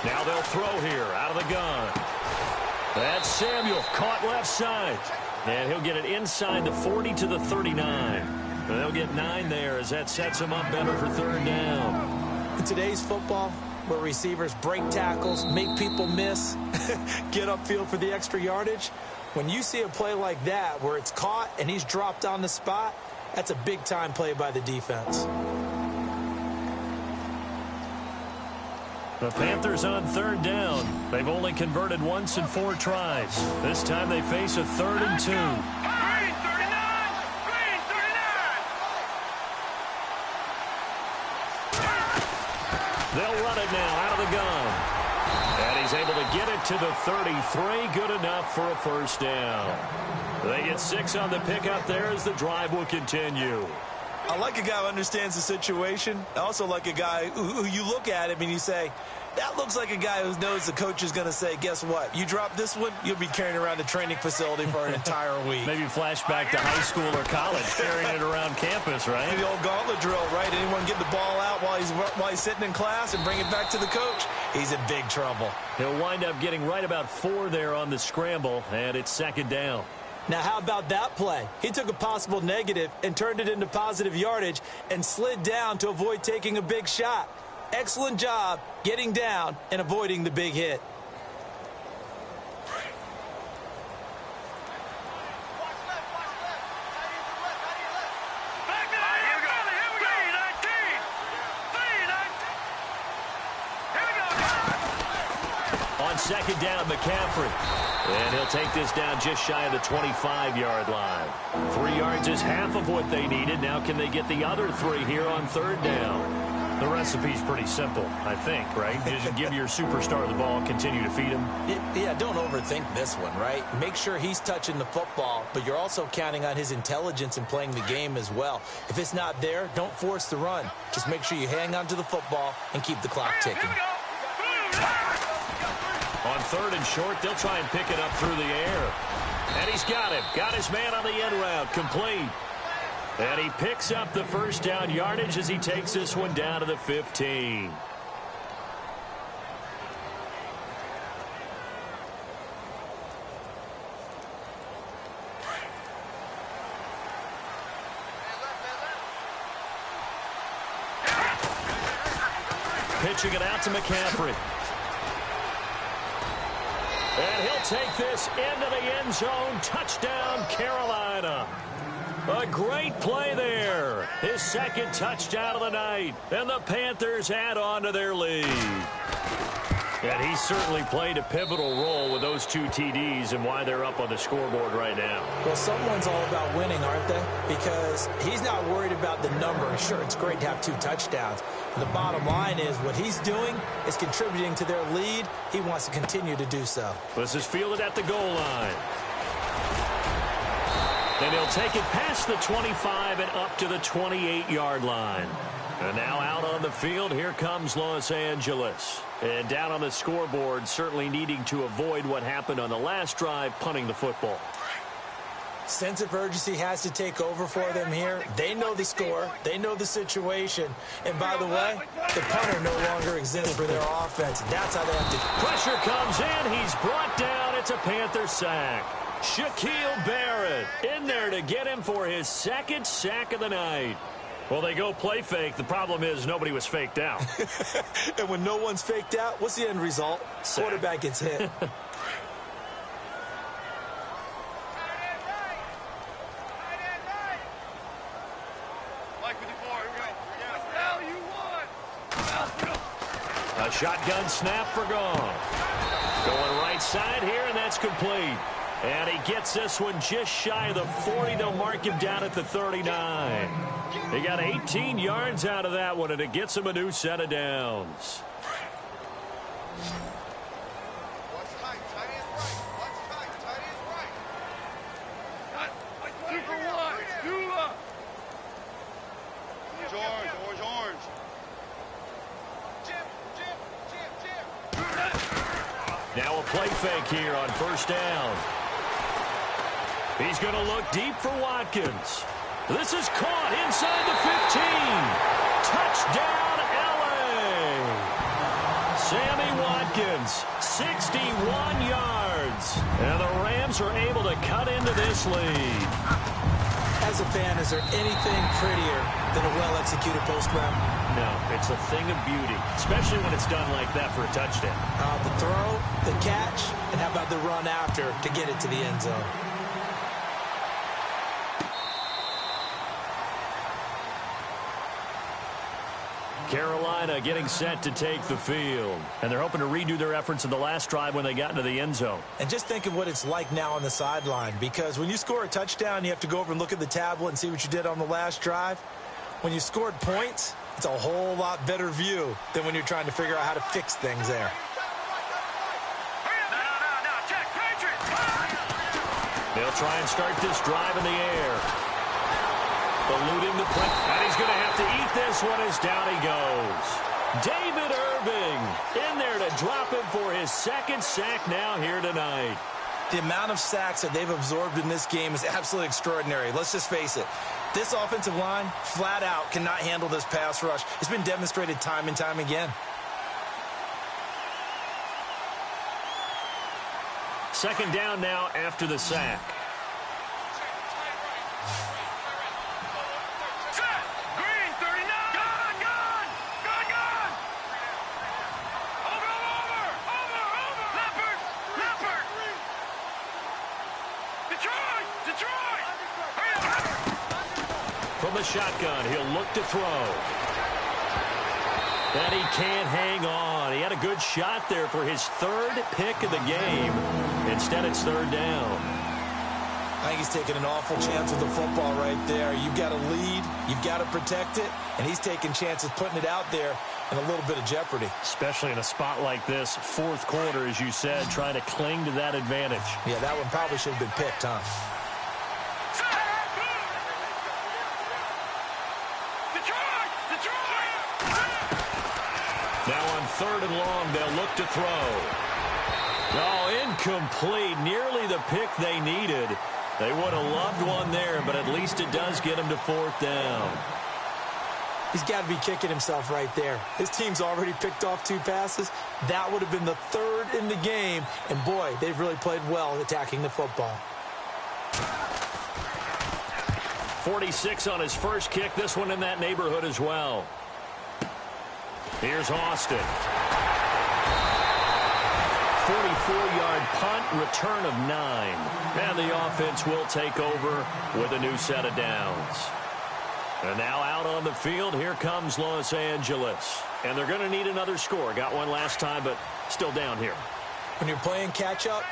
Now they'll throw here out of the gun. That's Samuel, caught left side. And he'll get it inside the 40 to the 39. And they'll get 9 there as that sets him up better for third down. In today's football, where receivers break tackles, make people miss, get upfield for the extra yardage, when you see a play like that where it's caught and he's dropped on the spot, that's a big-time play by the defense. The Panthers on third down. They've only converted once in 4 tries. This time they face a 3rd and 2. They'll run it now out of the gun. And he's able to get it to the 33. Good enough for a first down. They get 6 on the pickup there as the drive will continue. I like a guy who understands the situation. I also like a guy who you look at him and you say, that looks like a guy who knows the coach is going to say, guess what? You drop this one, you'll be carrying around the training facility for an entire week. Maybe flashback to high school or college, carrying it around campus, right? The old gauntlet drill, right? Anyone get the ball out while he's sitting in class and bring it back to the coach? He's in big trouble. He'll wind up getting right about 4 there on the scramble, and it's 2nd down. Now, how about that play? He took a possible negative and turned it into positive yardage and slid down to avoid taking a big shot. Excellent job getting down and avoiding the big hit. On 2nd down, McCaffrey. And he'll take this down just shy of the 25-yard line. 3 yards is half of what they needed. Now can they get the other 3 here on 3rd down? The recipe's pretty simple, I think, right? Just give your superstar the ball and continue to feed him. Yeah, don't overthink this one, right? Make sure he's touching the football, but you're also counting on his intelligence in playing the game as well. If it's not there, don't force the run. Just make sure you hang on to the football and keep the clock ticking. On 3rd and short, they'll try and pick it up through the air. And he's got him. Got his man on the end route. Complete. And he picks up the first down yardage as he takes this one down to the 15. Pitching it out to McCaffrey. And he'll take this into the end zone. Touchdown, Carolina. A great play there. His 2nd touchdown of the night. And the Panthers add on to their lead. And he certainly played a pivotal role with those 2 TDs and why they're up on the scoreboard right now. Well, someone's all about winning, aren't they? Because he's not worried about the number. Sure, it's great to have 2 touchdowns. But the bottom line is what he's doing is contributing to their lead. He wants to continue to do so. This is fielded at the goal line. And he'll take it past the 25 and up to the 28-yard line. And now out on the field, here comes Los Angeles. And down on the scoreboard, certainly needing to avoid what happened on the last drive, punting the football. Sense of urgency has to take over for them here. They know the score. They know the situation. And by the way, the punter no longer exists for their offense. That's how they have to. Pressure comes in. He's brought down. It's a Panther sack. Shaquille Barrett in there to get him for his 2nd sack of the night. Well, they go play fake. The problem is nobody was faked out. And when no one's faked out, what's the end result? Sack. Quarterback gets hit. A shotgun snap for Goff. Going right side here, and that's complete. And he gets this one just shy of the 40. They'll mark him down at the 39. He got 18 yards out of that one, and it gets him a new set of downs. Now a play fake here on 1st down. He's going to look deep for Watkins. This is caught inside the 15. Touchdown, L.A. Sammy Watkins, 61 yards. And the Rams are able to cut into this lead. As a fan, is there anything prettier than a well-executed post route? No, it's a thing of beauty, especially when it's done like that for a touchdown. The throw, the catch, and how about the run after to get it to the end zone? Carolina getting set to take the field. And they're hoping to redo their efforts in the last drive when they got into the end zone. And just think of what it's like now on the sideline, because when you score a touchdown, you have to go over and look at the tablet and see what you did on the last drive. When you scored points, it's a whole lot better view than when you're trying to figure out how to fix things there. They'll try and start this drive in the air. Eluding the play. And he's going to have to eat this one as down he goes. David Irving in there to drop him for his 2nd sack now here tonight. The amount of sacks that they've absorbed in this game is absolutely extraordinary. Let's just face it. This offensive line, flat out, cannot handle this pass rush. It's been demonstrated time and time again. 2nd down now after the sack. From the shotgun, he'll look to throw. And he can't hang on. He had a good shot there for his 3rd pick of the game. Instead, it's 3rd down. I think he's taking an awful chance with the football right there. You've got to lead. You've got to protect it. And he's taking chances putting it out there in a little bit of jeopardy. Especially in a spot like this, 4th quarter, as you said, trying to cling to that advantage. Yeah, that one probably should have been picked, huh? Now on 3rd and long, they'll look to throw. Oh, incomplete. Nearly the pick they needed. They would have loved one there, but at least it does get them to 4th down. He's got to be kicking himself right there. His team's already picked off 2 passes. That would have been the 3rd in the game. And, boy, they've really played well attacking the football. 46 on his first kick. This one in that neighborhood as well. Here's Austin. 44-yard punt, return of 9. And the offense will take over with a new set of downs. And now out on the field, here comes Los Angeles. And they're going to need another score. Got one last time, but still down here. When you're playing catch-up,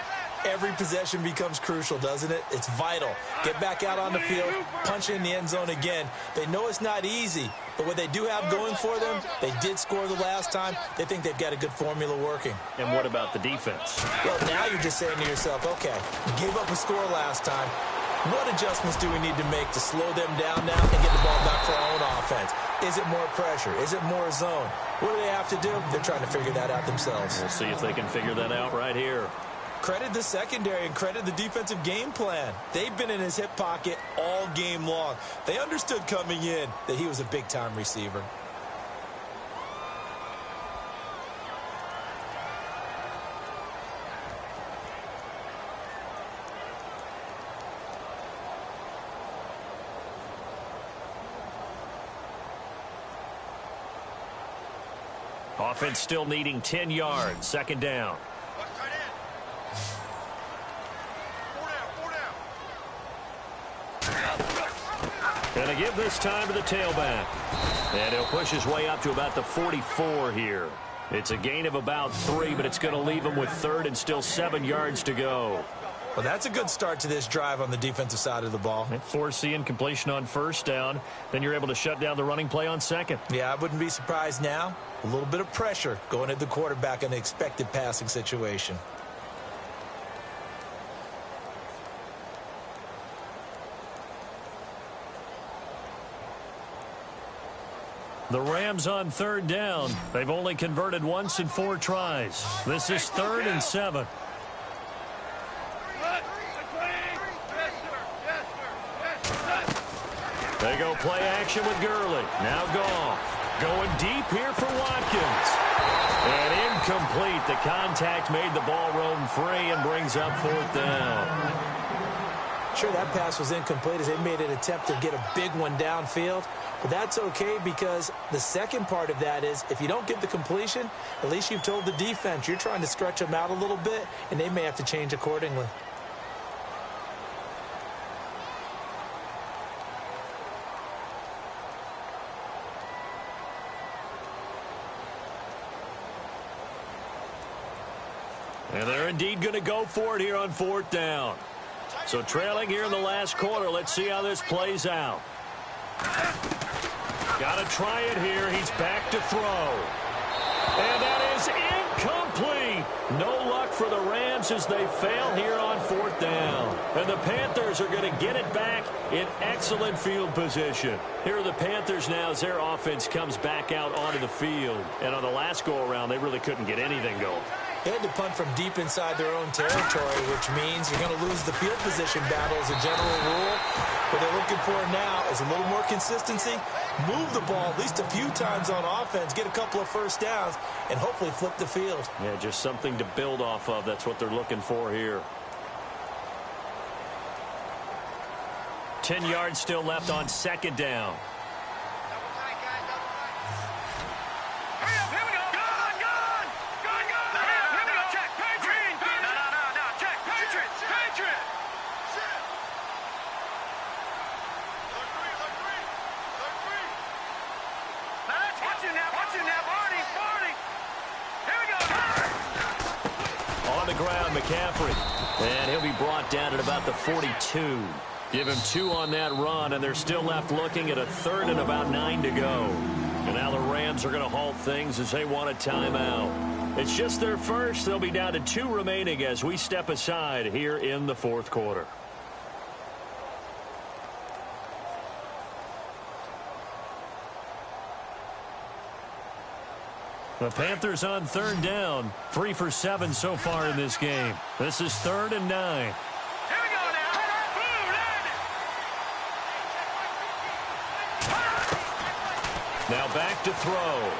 every possession becomes crucial, doesn't it? It's vital. Get back out on the field, punch in the end zone again. They know it's not easy, but what they do have going for them, they did score the last time. They think they've got a good formula working. And what about the defense? Well, now you're just saying to yourself, okay, we gave up a score last time. What adjustments do we need to make to slow them down now and get the ball back for our own offense? Is it more pressure? Is it more zone? What do they have to do? They're trying to figure that out themselves. We'll see if they can figure that out right here. Credit the secondary and credit the defensive game plan. They've been in his hip pocket all game long. They understood coming in that he was a big-time receiver. Offense still needing 10 yards. Second down. Going to give this time to the tailback. And he'll push his way up to about the 44 here. It's a gain of about 3, but it's going to leave him with third and still 7 yards to go. Well, that's a good start to this drive on the defensive side of the ball. Force the incompletion on first down. Then you're able to shut down the running play on second. Yeah, I wouldn't be surprised now. A little bit of pressure going at the quarterback in an expected passing situation. The Rams on third down. They've only converted once in 4 tries. This is 3rd and 7. They go play action with Gurley. Now Goff. Going deep here for Watkins. And incomplete. The contact made the ball roam free and brings up 4th down. Sure, that pass was incomplete as they made an attempt to get a big one downfield. But that's okay because the second part of that is if you don't get the completion, at least you've told the defense you're trying to stretch them out a little bit, and they may have to change accordingly. And they're indeed going to go for it here on 4th down. So trailing here in the last quarter. Let's see how this plays out. Got to try it here. He's back to throw. And that is incomplete. No luck for the Rams as they fail here on 4th down. And the Panthers are going to get it back in excellent field position. Here are the Panthers now as their offense comes back out onto the field. And on the last go-around, they really couldn't get anything going. They had to punt from deep inside their own territory, which means you're going to lose the field position battle as a general rule. What they're looking for now is a little more consistency, move the ball at least a few times on offense, get a couple of first downs, and hopefully flip the field. Yeah, just something to build off of. That's what they're looking for here. 10 yards still left on second down. McCaffrey, and he'll be brought down at about the 42. Give him 2 on that run, and they're still left looking at a 3rd and about 9 to go. And now the Rams are going to halt things as they want a timeout. It's just their first. They'll be down to 2 remaining as we step aside here in the 4th quarter. The Panthers on 3rd down. 3 for 7 so far in this game. This is 3rd and 9. Here we go now. Now back to throw.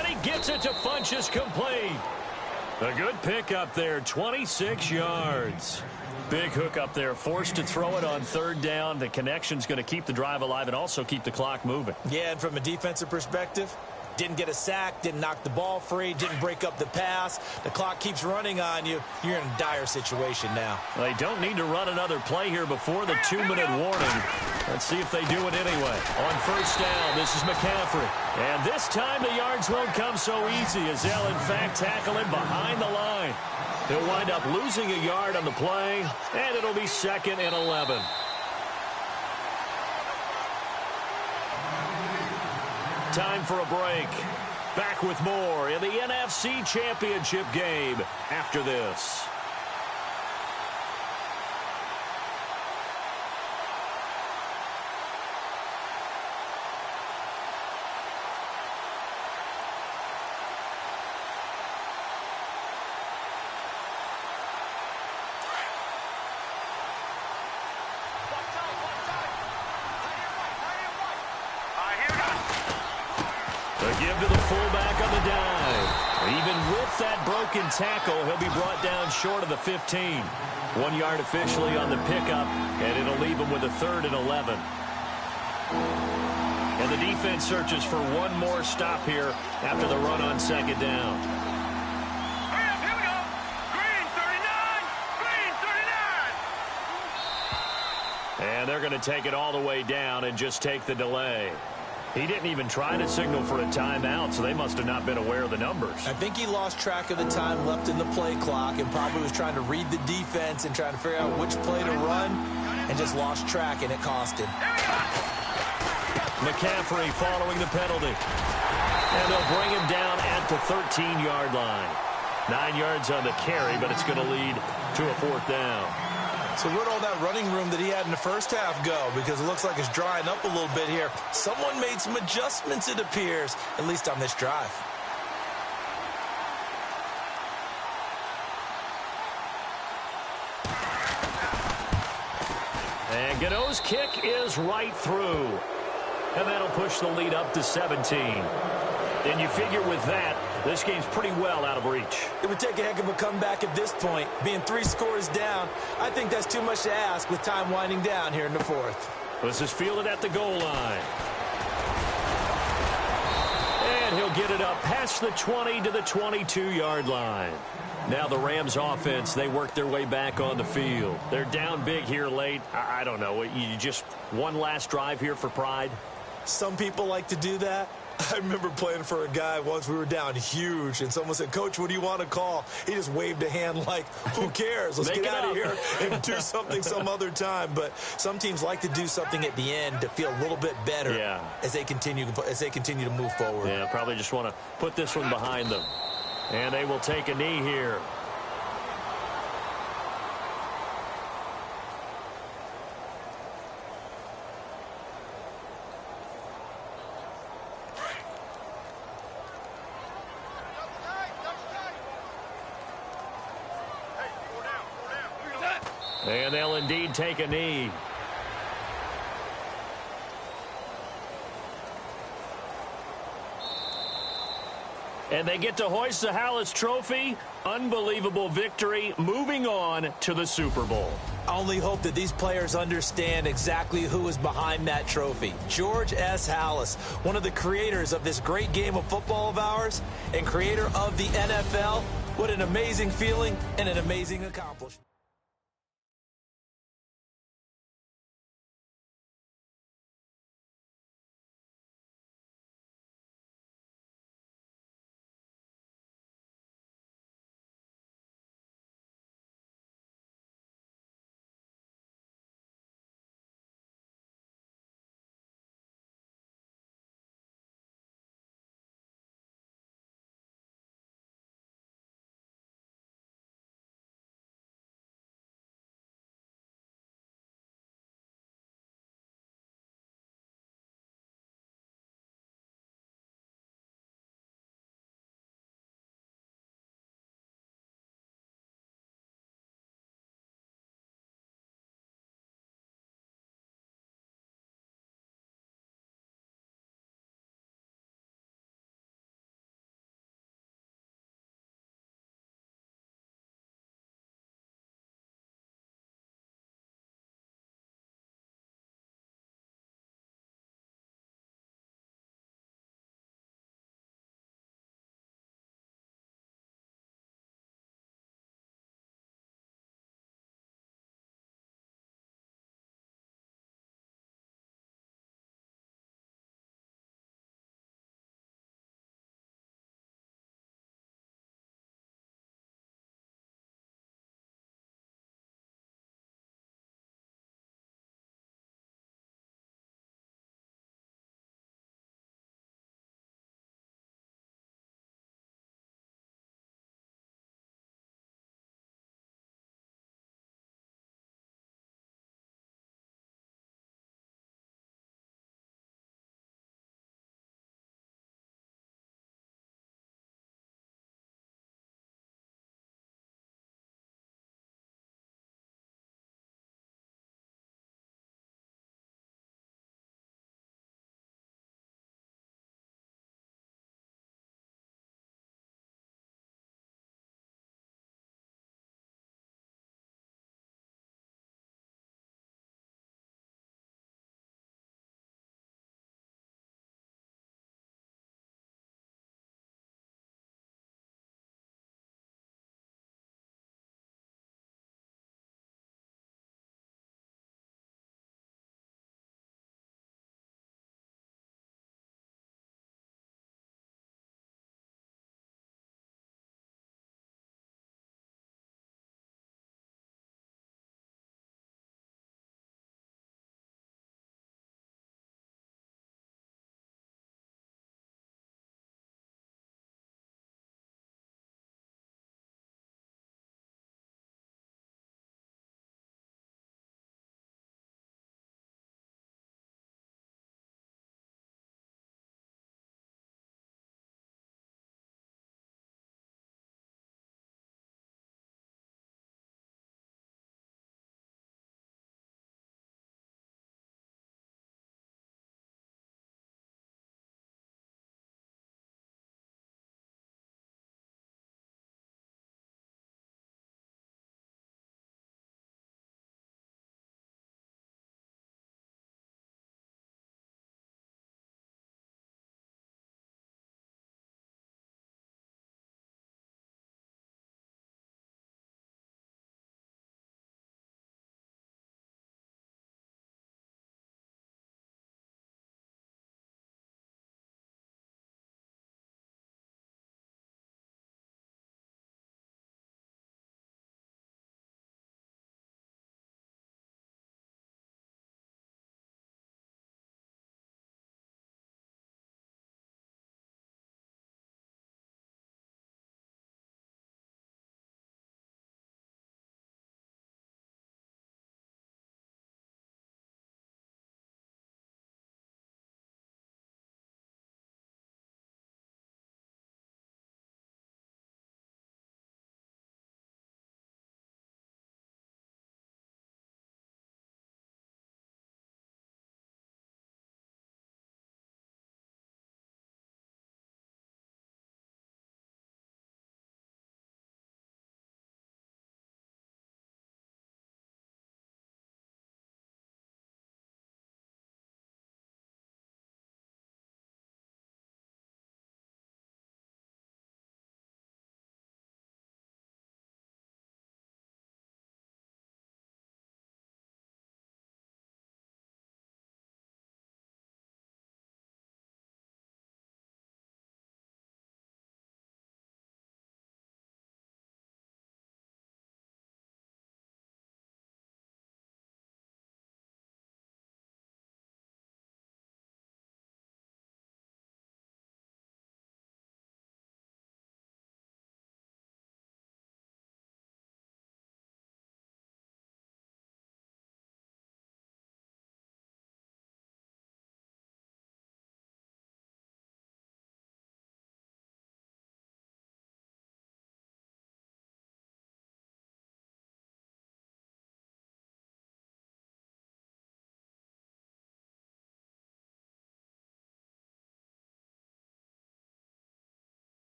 And he gets it to Funchess complete. A good pickup there, 26 yards. Big hook up there, forced to throw it on 3rd down. The connection's going to keep the drive alive and also keep the clock moving. Yeah, and from a defensive perspective, didn't get a sack, didn't knock the ball free, didn't break up the pass. The clock keeps running on you. You're in a dire situation now. They don't need to run another play here before the 2-minute warning. Let's see if they do it anyway. On first down, this is McCaffrey. And this time the yards won't come so easy as they'll, in fact, tackle him behind the line. He'll wind up losing a yard on the play, and it'll be 2nd and 11. Time for a break. Back with more in the NFC Championship game after this. Give to the fullback on the dive. Even with that broken tackle, he'll be brought down short of the 15. 1 yard officially on the pickup, and it'll leave him with a 3rd and 11. And the defense searches for one more stop here after the run on 2nd down. Here we go. Green 39. Green 39. And they're going to take it all the way down and just take the delay. He didn't even try to signal for a timeout, so they must have not been aware of the numbers. I think he lost track of the time left in the play clock and probably was trying to read the defense and trying to figure out which play to run and just lost track, and it cost him. McCaffrey following the penalty. And they'll bring him down at the 13-yard line. 9 yards on the carry, but it's going to lead to a 4th down. So where'd all that running room that he had in the first half go? Because it looks like it's drying up a little bit here. Someone made some adjustments, it appears, at least on this drive. And Gano's kick is right through. And that'll push the lead up to 17. And you figure with that, this game's pretty well out of reach. It would take a heck of a comeback at this point. Being 3 scores down, I think that's too much to ask with time winding down here in the 4th. This is fielded at the goal line. And he'll get it up past the 20 to the 22-yard line. Now the Rams offense, they work their way back on the field. They're down big here late. I don't know. You just one last drive here for pride? Some people like to do that. I remember playing for a guy once. We were down huge, and someone said, "Coach, what do you want to call?" He just waved a hand like, who cares? Let's get out of here and do something some other time. But some teams like to do something at the end to feel a little bit better as they continue to move forward. Yeah, probably just want to put this one behind them. And they will take a knee here. And they'll indeed take a knee. And they get to hoist the Hallis Trophy. Unbelievable victory, moving on to the Super Bowl. I only hope that these players understand exactly who is behind that trophy. George S. Hallis, one of the creators of this great game of football of ours and creator of the NFL. What an amazing feeling and an amazing accomplishment.